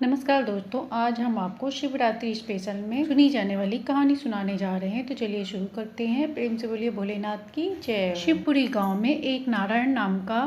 नमस्कार दोस्तों, आज हम आपको शिवरात्रि स्पेशल में सुनी जाने वाली कहानी सुनाने जा रहे हैं। तो चलिए शुरू करते हैं। प्रेम से बोलिए भोलेनाथ की जय। शिवपुरी गांव में एक नारायण नाम का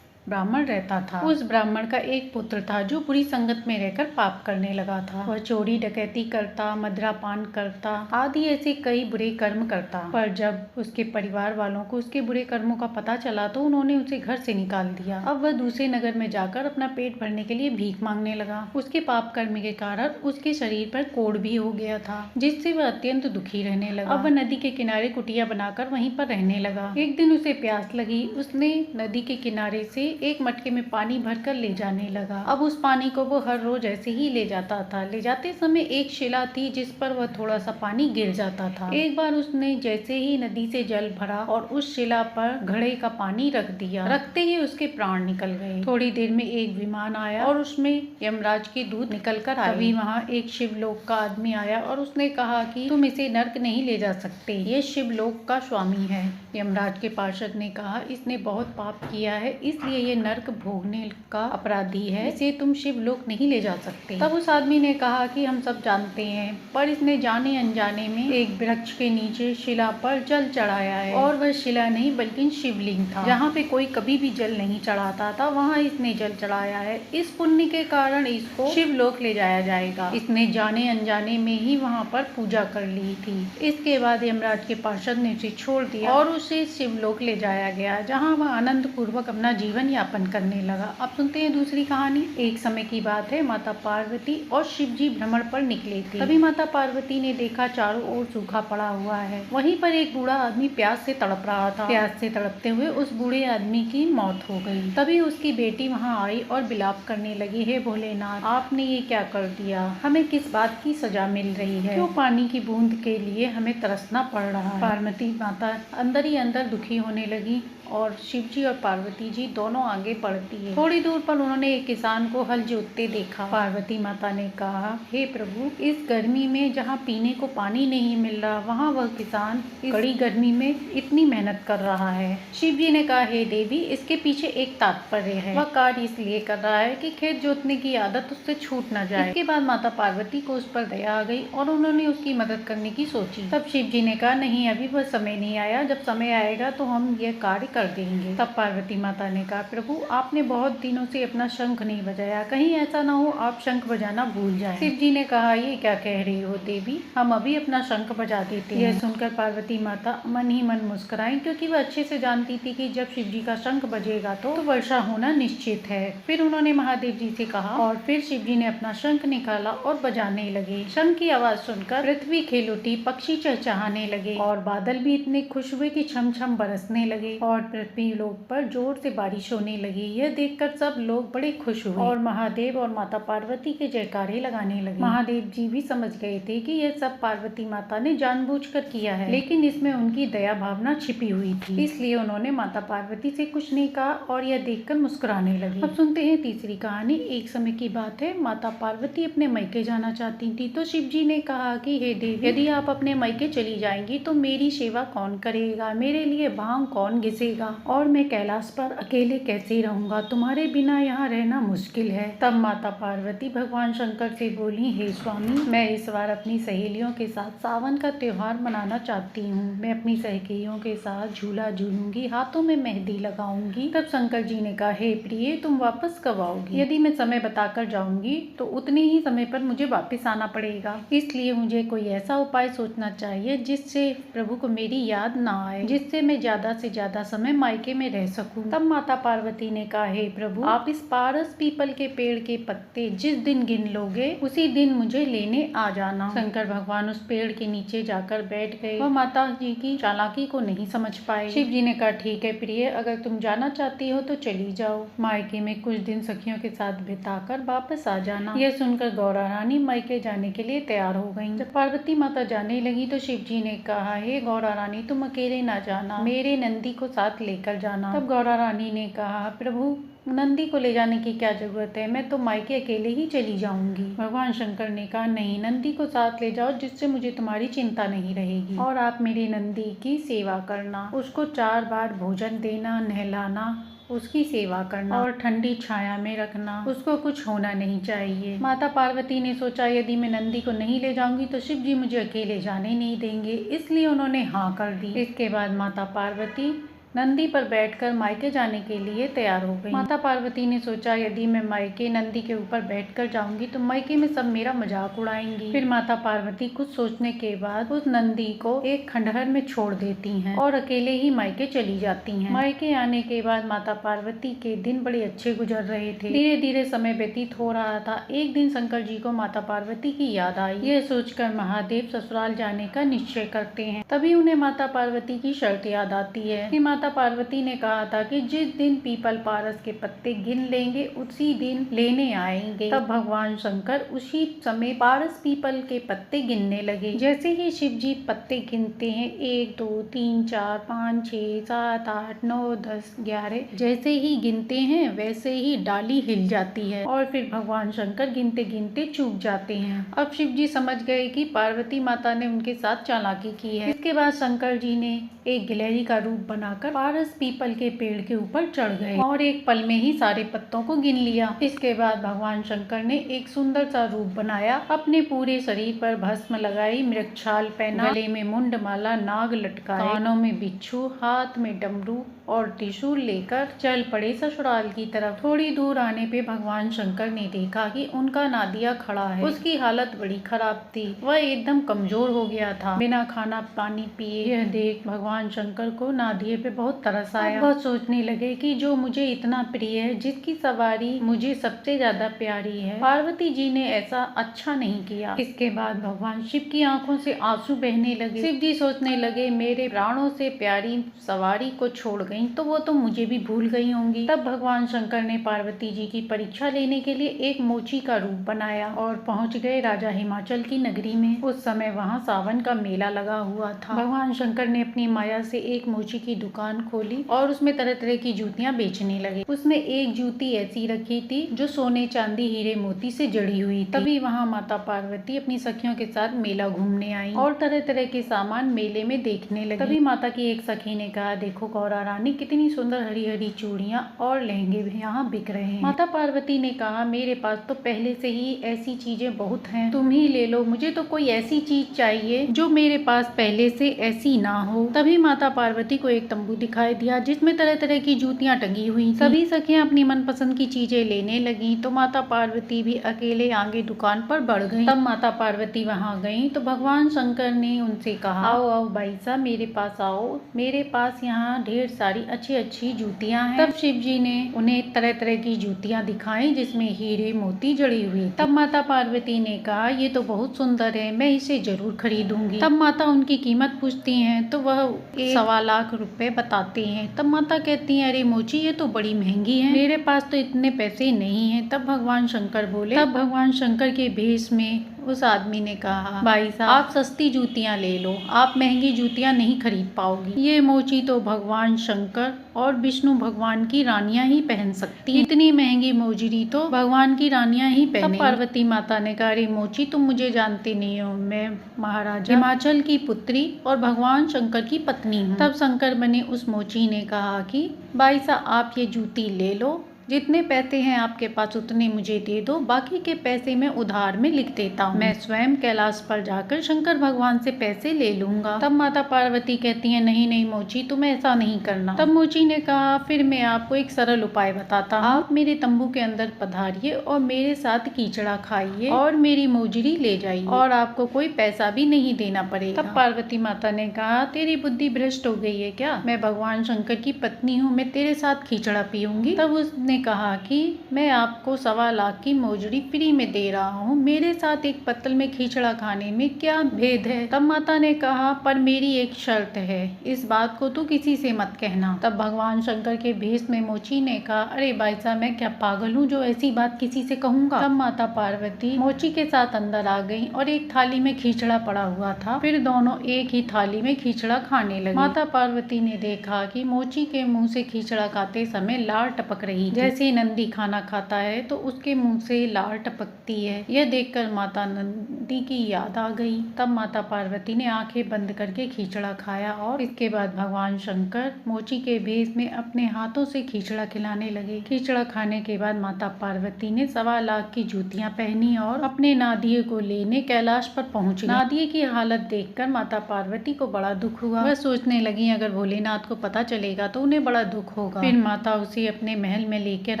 ब्राह्मण रहता था। उस ब्राह्मण का एक पुत्र था जो बुरी संगत में रहकर पाप करने लगा था। वह चोरी डकैती करता, मदिरापान करता आदि ऐसे कई बुरे कर्म करता। पर जब उसके परिवार वालों को उसके बुरे कर्मों का पता चला तो उन्होंने उसे घर से निकाल दिया। अब वह दूसरे नगर में जाकर अपना पेट भरने के लिए भीख मांगने लगा। उसके पाप कर्म के कारण उसके शरीर पर कोढ़ भी हो गया था, जिससे वह अत्यंत दुखी रहने लगा। अब वह नदी के किनारे कुटिया बनाकर वहीं पर रहने लगा। एक दिन उसे प्यास लगी। उसने नदी के किनारे से एक मटके में पानी भरकर ले जाने लगा। अब उस पानी को वो हर रोज ऐसे ही ले जाता था। ले जाते समय एक शिला थी जिस पर वह थोड़ा सा पानी गिर जाता था। एक बार उसने जैसे ही नदी से जल भरा और उस शिला पर घड़े का पानी रख दिया, रखते ही उसके प्राण निकल गए। थोड़ी देर में एक विमान आया और उसमें यमराज के दूत निकल कर आए। तभी वहाँ एक शिवलोक का आदमी आया और उसने कहा कि तुम इसे नर्क नहीं ले जा सकते, ये शिवलोक का स्वामी है। यमराज के पार्षद ने कहा, इसने बहुत पाप किया है, इसलिए ये नर्क भोगने का अपराधी है, इसे तुम शिवलोक नहीं ले जा सकते। तब उस आदमी ने कहा कि हम सब जानते हैं, पर इसने जाने अनजाने में एक वृक्ष के नीचे शिला पर जल चढ़ाया है। और वह शिला नहीं बल्कि शिवलिंग था। जहाँ पे कोई कभी भी जल नहीं चढ़ाता था, वहाँ इसने जल चढ़ाया है। इस पुण्य के कारण इसको शिवलोक ले जाया जाएगा। इसने जाने अनजाने में ही वहाँ पर पूजा कर ली थी। इसके बाद यमराज के पार्षद ने उसे छोड़ दिया और उसे शिवलोक ले जाया गया, जहाँ वह आनंद पूर्वक अपना जीवन यापन करने लगा। अब सुनते हैं दूसरी कहानी। एक समय की बात है, माता पार्वती और शिव जी भ्रमण पर निकले थे। तभी माता पार्वती ने देखा चारों ओर सूखा पड़ा हुआ है। वहीं पर एक बूढ़ा आदमी प्यास से तड़प रहा था। प्यास से तड़पते हुए उस बूढ़े आदमी की मौत हो गई। तभी उसकी बेटी वहाँ आई और बिलाप करने लगी, हे भोलेनाथ, आपने ये क्या कर दिया? हमें किस बात की सजा मिल रही है? क्यों पानी की बूंद के लिए हमें तरसना पड़ रहा है? पार्वती माता अंदर ही अंदर दुखी होने लगी और शिवजी और पार्वती जी दोनों आगे बढ़ती है। थोड़ी दूर पर उन्होंने एक किसान को हल जोतते देखा। पार्वती माता ने कहा, हे प्रभु, इस गर्मी में जहाँ पीने को पानी नहीं मिल रहा, वहाँ वह किसान इस कड़ी गर्मी में इतनी मेहनत कर रहा है। शिवजी ने कहा, हे देवी, इसके पीछे एक तात्पर्य है। वह कार्य इसलिए कर रहा है कि खेत जोतने की आदत उससे छूट न जाए। इसके बाद माता पार्वती को उस पर दया आ गई और उन्होंने उसकी मदद करने की सोची। तब शिवजी ने कहा, नहीं, अभी वह समय नहीं आया, जब समय आएगा तो हम यह कार्य कर देंगे। तब पार्वती माता ने कहा, प्रभु, आपने बहुत दिनों से अपना शंख नहीं बजाया, कहीं ऐसा ना हो आप शंख बजाना भूल जाएं। शिव जी ने कहा, ये क्या कह रही हो देवी, हम अभी अपना शंख बजा देते हैं। यह सुनकर पार्वती माता मन ही मन मुस्कुराई, क्योंकि वह अच्छे से जानती थी कि जब शिव जी का शंख बजेगा तो वर्षा होना निश्चित है। फिर उन्होंने महादेव जी से कहा और फिर शिव जी ने अपना शंख निकाला और बजाने लगे। शंख की आवाज सुनकर पृथ्वी खेल उठी, पक्षी चहचहाने लगे और बादल भी इतने खुश हुए कि छम छम बरसने लगे और पृथ्वी लोक पर जोर से बारिश होने लगी। यह देखकर सब लोग बड़े खुश हुए और महादेव और माता पार्वती के जयकारे लगाने लगे। महादेव जी भी समझ गए थे कि यह सब पार्वती माता ने जानबूझकर किया है, लेकिन इसमें उनकी दया भावना छिपी हुई थी, इसलिए उन्होंने माता पार्वती से कुछ नहीं कहा और यह देखकर मुस्कुराने लगे। अब सुनते हैं तीसरी कहानी। एक समय की बात है, माता पार्वती अपने मायके जाना चाहती थी, तो शिव जी ने कहा कि हे देवी, यदि आप अपने मायके चली जाएंगी तो मेरी सेवा कौन करेगा, मेरे लिए भांग कौन घिसेगा और मैं कैलाश पर अकेले कैसे रहूंगा? तुम्हारे बिना यहाँ रहना मुश्किल है। तब माता पार्वती भगवान शंकर से बोली, हे स्वामी, मैं इस बार अपनी सहेलियों के साथ सावन का त्योहार मनाना चाहती हूँ। मैं अपनी सहेलियों के साथ झूला झूलूंगी, हाथों में मेहंदी लगाऊंगी। तब शंकर जी ने कहा, हे प्रिय, तुम वापस कब आओगी? यदि मैं समय बताकर जाऊंगी तो उतने ही समय पर मुझे वापस आना पड़ेगा, इसलिए मुझे कोई ऐसा उपाय सोचना चाहिए जिससे प्रभु को मेरी याद ना आए, जिससे मैं ज्यादा से ज्यादा समय मायके में रह सकूं। तब माता पार्वती ने कहा, हे प्रभु, आप इस पारस पीपल के पेड़ के पत्ते जिस दिन गिन लोगे उसी दिन मुझे लेने आ जाना। शंकर भगवान उस पेड़ के नीचे जाकर बैठ गए। वह माता जी की चालाकी को नहीं समझ पाए। शिव जी ने कहा, ठीक है प्रिय, अगर तुम जाना चाहती हो तो चली जाओ, मायके में कुछ दिन सखियों के साथ बिताकर वापस आ जाना। यह सुनकर गौरा रानी मायके जाने के लिए तैयार हो गयी। जब पार्वती माता जाने लगी तो शिव जी ने कहा, हे गौरा रानी, तुम अकेले ना जाना, मेरे नंदी को साथ लेकर जाना। तब गौरा रानी ने कहा, प्रभु, नंदी को ले जाने की क्या जरूरत है, मैं तो मायके अकेले ही चली जाऊंगी। भगवान शंकर ने कहा, नहीं, नंदी को साथ ले जाओ, जिससे मुझे तुम्हारी चिंता नहीं रहेगी और आप मेरे नंदी की सेवा करना, उसको 4 बार भोजन देना, नहलाना उसकी सेवा करना और ठंडी छाया में रखना, उसको कुछ होना नहीं चाहिए। माता पार्वती ने सोचा यदि मैं नंदी को नहीं ले जाऊंगी तो शिव जी मुझे अकेले जाने नहीं देंगे, इसलिए उन्होंने हाँ कर दी। इसके बाद माता पार्वती नंदी पर बैठकर मायके जाने के लिए तैयार हो गई। माता पार्वती ने सोचा यदि मैं मायके नंदी के ऊपर बैठकर जाऊंगी तो मायके में सब मेरा मजाक उड़ाएंगी। फिर माता पार्वती कुछ सोचने के बाद उस नंदी को एक खंडहर में छोड़ देती हैं और अकेले ही मायके चली जाती हैं। मायके आने के बाद माता पार्वती के दिन बड़े अच्छे गुजर रहे थे। धीरे धीरे समय व्यतीत हो रहा था। एक दिन शंकर जी को माता पार्वती की याद आई। यह सोचकर महादेव ससुराल जाने का निश्चय करते हैं। तभी उन्हें माता पार्वती की शर्त याद आती है कि माता पार्वती ने कहा था कि जिस दिन पीपल पारस के पत्ते गिन लेंगे उसी दिन लेने आएंगे। तब भगवान शंकर उसी समय पारस पीपल के पत्ते गिनने लगे। जैसे ही शिव जी पत्ते गिनते हैं 1 2 3 4 5 6 7 8 9 10 11, जैसे ही गिनते हैं वैसे ही डाली हिल जाती है और फिर भगवान शंकर गिनते गिनते चूक जाते हैं। अब शिव जी समझ गए कि पार्वती माता ने उनके साथ चालाकी की है। इसके बाद शंकर जी ने एक गिलहरी का रूप बनाकर पारस पीपल के पेड़ के ऊपर चढ़ गए और एक पल में ही सारे पत्तों को गिन लिया। इसके बाद भगवान शंकर ने एक सुंदर सा रूप बनाया, अपने पूरे शरीर पर भस्म लगाई, मृगछाल पहना, गले में मुंडमाला, नाग लटकाए, कानों में बिच्छू, हाथ में डमरू और त्रिशूल लेकर चल पड़े ससुराल की तरफ। थोड़ी दूर आने पे भगवान शंकर ने देखा कि उनका नादिया खड़ा है। उसकी हालत बड़ी खराब थी, वह एकदम कमजोर हो गया था, बिना खाना पानी पिए। यह देख भगवान शंकर को नादिये पे बहुत तरस आया। वह सोचने लगे कि जो मुझे इतना प्रिय है, जिसकी सवारी मुझे सबसे ज्यादा प्यारी है, पार्वती जी ने ऐसा अच्छा नहीं किया। इसके बाद भगवान शिव की आंखों से आंसू बहने लगे। शिव जी सोचने लगे मेरे प्राणों से प्यारी सवारी को छोड़ गई तो वो तो मुझे भी भूल गई होंगी। तब भगवान शंकर ने पार्वती जी की परीक्षा लेने के लिए एक मोची का रूप बनाया और पहुंच गए राजा हिमाचल की नगरी में। उस समय वहां सावन का मेला लगा हुआ था। भगवान शंकर ने अपनी माया से एक मोची की दुकान खोली और उसमें तरह तरह की जूतियां बेचने लगे। उसमें एक जूती ऐसी रखी थी जो सोने चांदी हीरे मोती से जड़ी हुई थी। तभी वहाँ माता पार्वती अपनी सखियों के साथ मेला घूमने आई और तरह तरह के सामान मेले में देखने लगी। तभी माता की एक सखी ने कहा देखो गौरा रानी, कितनी सुंदर हरी हरी चूड़ियां और लहंगे भी यहाँ बिक रहे हैं। माता पार्वती ने कहा मेरे पास तो पहले से ही ऐसी चीजें बहुत हैं, तुम ही ले लो, मुझे तो कोई ऐसी चीज चाहिए जो मेरे पास पहले से ऐसी ना हो। तभी माता पार्वती को एक तंबू दिखाई दिया जिसमें तरह तरह की जूतियां टंगी हुई। सभी सखियां अपनी मनपसंद की चीजें लेने लगी तो माता पार्वती भी अकेले आगे दुकान पर बढ़ गई। तब माता पार्वती वहाँ गई तो भगवान शंकर ने उनसे कहा आओ आओ भाई साहब मेरे पास आओ, मेरे पास यहाँ ढेर सारी अच्छी अच्छी जूतियां हैं। तब शिव जी ने उन्हें तरह तरह की जूतियां दिखाई जिसमें हीरे मोती जड़ी हुई। तब माता पार्वती ने कहा ये तो बहुत सुंदर है, मैं इसे जरूर खरीदूंगी। तब माता उनकी कीमत पूछती हैं तो वह 1.25 लाख रुपए बताते हैं। तब माता कहती हैं अरे मोची ये तो बड़ी महंगी है, मेरे पास तो इतने पैसे नहीं है। तब भगवान शंकर बोले, तब भगवान शंकर के भेष में उस आदमी ने कहा भाई साहब आप सस्ती जूतियां ले लो, आप महंगी जूतियां नहीं खरीद पाओगी। ये मोची तो भगवान शंकर और विष्णु भगवान की रानियां ही पहन सकती हैं, इतनी महंगी मोजरी तो भगवान की रानियां ही पहने। तब पार्वती माता ने कहा अरे मोची तुम मुझे जानते नहीं हो, मैं महाराजा हिमाचल की पुत्री और भगवान शंकर की पत्नी हूँ। तब शंकर बने उस मोची ने कहा कि भाई साहब आप ये जूती ले लो, जितने पैसे हैं आपके पास उतने मुझे दे दो, बाकी के पैसे मैं उधार में लिख देता हूँ, मैं स्वयं कैलाश पर जाकर शंकर भगवान से पैसे ले लूंगा। तब माता पार्वती कहती है नहीं नहीं मोची तुम ऐसा नहीं करना। तब मोची ने कहा फिर मैं आपको एक सरल उपाय बताता हूँ, आप मेरे तंबू के अंदर पधारिए और मेरे साथ कीचड़ा खाइए और मेरी मोजरी ले जाइए और आपको कोई पैसा भी नहीं देना पड़ेगा। तब पार्वती माता ने कहा तेरी बुद्धि भ्रष्ट हो गई है क्या, मैं भगवान शंकर की पत्नी हूँ, मैं तेरे साथ खींचड़ा पीऊंगी। तब उसने कहा कि मैं आपको 1.25 लाख की मोजरी फ्री में दे रहा हूँ, मेरे साथ एक पत्तल में खींचड़ा खाने में क्या भेद है। तब माता ने कहा पर मेरी एक शर्त है, इस बात को तू किसी से मत कहना। तब भगवान शंकर के भेष में मोची ने कहा अरे भाई साहब मैं क्या पागल हूँ जो ऐसी बात किसी से कहूँगा। तब माता पार्वती मोची के साथ अंदर आ गई और एक थाली में खींचड़ा पड़ा हुआ था, फिर दोनों एक ही थाली में खींचड़ा खाने लगे। माता पार्वती ने देखा कि मोची के मुँह से खींचड़ा खाते समय लार टपक रही थी, जैसे ही नंदी खाना खाता है तो उसके मुंह से लार टपकती है। यह देखकर माता नंदी की याद आ गई। तब माता पार्वती ने आंखें बंद करके खींचड़ा खाया और इसके बाद भगवान शंकर मोची के भेष में अपने हाथों से खींचड़ा खिलाने लगे। खींचड़ा खाने के बाद माता पार्वती ने 1.25 लाख की जूतियां पहनी और अपने नादिये को लेने कैलाश पर पहुंच गई। नादिये की हालत देखकर माता पार्वती को बड़ा दुख हुआ। वह सोचने लगी अगर भोलेनाथ को पता चलेगा तो उन्हें बड़ा दुख होगा। फिर माता उसे अपने महल में लेकर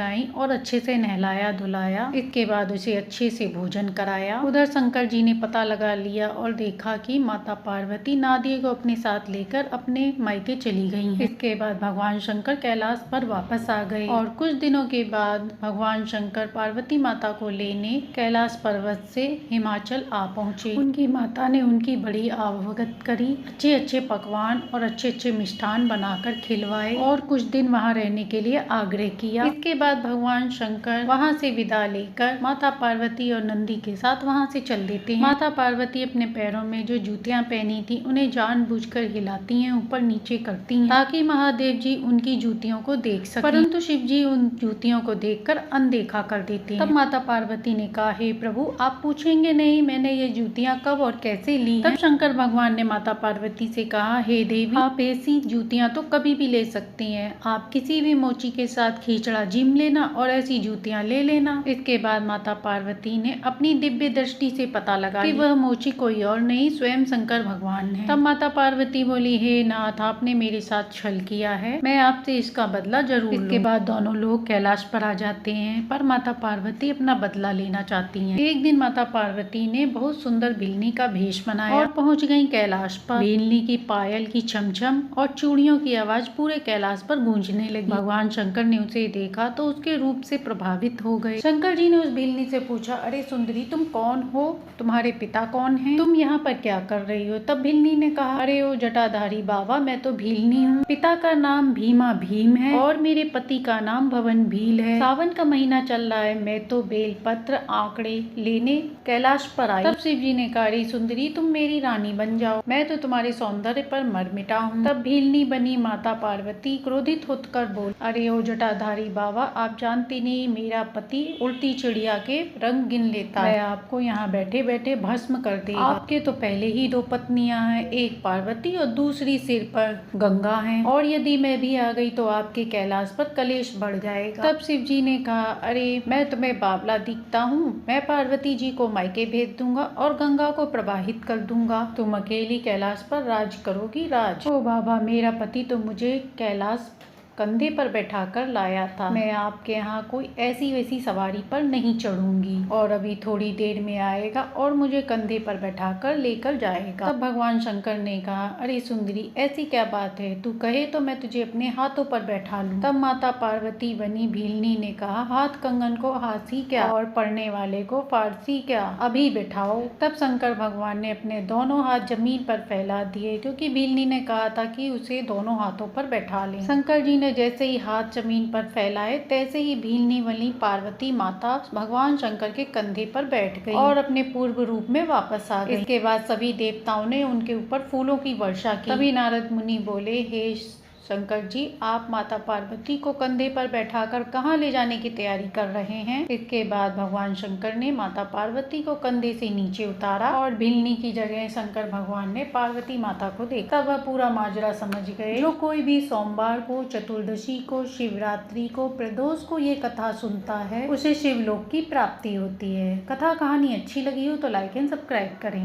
आई और अच्छे से नहलाया धुलाया। इसके बाद उसे अच्छे से भोजन कराया। उधर शंकर जी ने पता लगा लिया और देखा कि माता पार्वती नादिये को अपने साथ लेकर अपने मायके चली गई हैं। इसके बाद भगवान शंकर कैलाश पर वापस आ गए और कुछ दिनों के बाद भगवान शंकर पार्वती माता को लेने कैलाश पर्वत से हिमाचल आ पहुँचे। उनकी माता ने उनकी बड़ी आवभगत करी, अच्छे अच्छे पकवान और अच्छे अच्छे मिष्ठान बनाकर खिलवाए और कुछ दिन वहाँ रहने के लिए आग्रह किया। इसके बाद भगवान शंकर वहाँ से विदा लेकर माता पार्वती और नंदी के साथ वहाँ से चल देते हैं। माता पार्वती अपने पैरों में जो जूतियाँ पहनी थी उन्हें जानबूझकर हिलाती हैं, ऊपर नीचे करती हैं ताकि महादेव जी उनकी जूतियों को देख सकें, परंतु शिव जी उन जूतियों को देखकर अनदेखा कर देते हैं। तब माता पार्वती ने कहा, हे प्रभु आप पूछेंगे नहीं मैंने ये जूतियाँ कब और कैसे ली। तब शंकर भगवान ने माता पार्वती से कहा, हे देवी आप ऐसी जूतियाँ तो कभी भी ले सकती हैं, आप किसी भी मोची के साथ खींचड़ा जीम लेना और ऐसी जूतियाँ ले लेना। इसके बाद माता पार्वती ने अपनी दिव्य दृष्टि से पता लगा कि वह मोची कोई और नहीं स्वयं शंकर भगवान है। तब माता पार्वती बोली, हे नाथ आपने मेरे साथ छल किया है, मैं आपसे इसका बदला जरूर लूं। इसके बाद दोनों लोग कैलाश पर आ जाते हैं, पर माता पार्वती अपना बदला लेना चाहती हैं। एक दिन माता पार्वती ने बहुत सुंदर भिलनी का भेष बनाया और पहुंच गई कैलाश पर। भिलनी की पायल की छमछम और चूड़ियों की आवाज पूरे कैलाश पर गूंजने लगी। भगवान शंकर ने उसे देखा तो उसके रूप से प्रभावित हो गए। शंकर जी ने उस भिलनी से पूछा, अरे सुंदरी तुम कौन हो, तुम्हारे पिता कौन हैं, तुम यहाँ पर क्या कर रही हो। तब भिलनी ने कहा, अरे ओ जटाधारी बाबा मैं तो भीलनी हूँ, पिता का नाम भीमा भीम है और मेरे पति का नाम भवन भील है। सावन का महीना चल रहा है, मैं तो बेलपत्र आंकड़े लेने कैलाश पर आई। तब शिव जी ने कहा, अरे सुंदरी तुम मेरी रानी बन जाओ, मैं तो तुम्हारे सौंदर्य पर मर मिटा हूँ। तब भीलनी बनी माता पार्वती क्रोधित होकर बोल, अरे ओ जटाधारी बाबा आप जानते नहीं मेरा पति उड़ती चिड़िया के रंग गिन लेता है, मैं आपको यहाँ बैठे बैठे भस्म कर देगा। आपके तो पहले ही 2 पत्नियां हैं, एक पार्वती और दूसरी सिर पर गंगा है, और यदि मैं भी आ गई तो आपके कैलाश पर कलेश बढ़ जाएगा। तब शिव जी ने कहा, अरे मैं तुम्हें बावला दिखता हूँ, मैं पार्वती जी को मायके भेज दूंगा और गंगा को प्रवाहित कर दूंगा, तुम अकेली कैलाश पर राज करोगी राज। ओ बाबा मेरा पति तो मुझे कैलाश कंधे पर बैठाकर लाया था, मैं आपके यहाँ कोई ऐसी वैसी सवारी पर नहीं चढ़ूंगी और अभी थोड़ी देर में आएगा और मुझे कंधे पर बैठाकर लेकर जाएगा। तब भगवान शंकर ने कहा, अरे सुंदरी ऐसी क्या बात है, तू कहे तो मैं तुझे अपने हाथों पर बैठा लूं। तब माता पार्वती बनी भीलनी ने कहा, हाथ कंगन को हाथी क्या और पढ़ने वाले को फारसी क्या, अभी बैठाओ। तब शंकर भगवान ने अपने दोनों हाथ जमीन पर फैला दिए क्योंकि भीलनी ने कहा था कि उसे दोनों हाथों पर बैठा ले। शंकर जी ने जैसे ही हाथ जमीन पर फैलाए तैसे ही भीलनी वाली पार्वती माता भगवान शंकर के कंधे पर बैठ गई और अपने पूर्व रूप में वापस आ गई। इसके बाद सभी देवताओं ने उनके ऊपर फूलों की वर्षा की। तभी नारद मुनि बोले, हे शंकर जी आप माता पार्वती को कंधे पर बैठाकर कहाँ ले जाने की तैयारी कर रहे हैं। इसके बाद भगवान शंकर ने माता पार्वती को कंधे से नीचे उतारा और भिलनी की जगह शंकर भगवान ने पार्वती माता को देखा। वह पूरा माजरा समझ गए। जो कोई भी सोमवार को, चतुर्दशी को, शिवरात्रि को, प्रदोष को ये कथा सुनता है उसे शिवलोक की प्राप्ति होती है। कथा कहानी अच्छी लगी हो तो लाइक एंड सब्सक्राइब करें।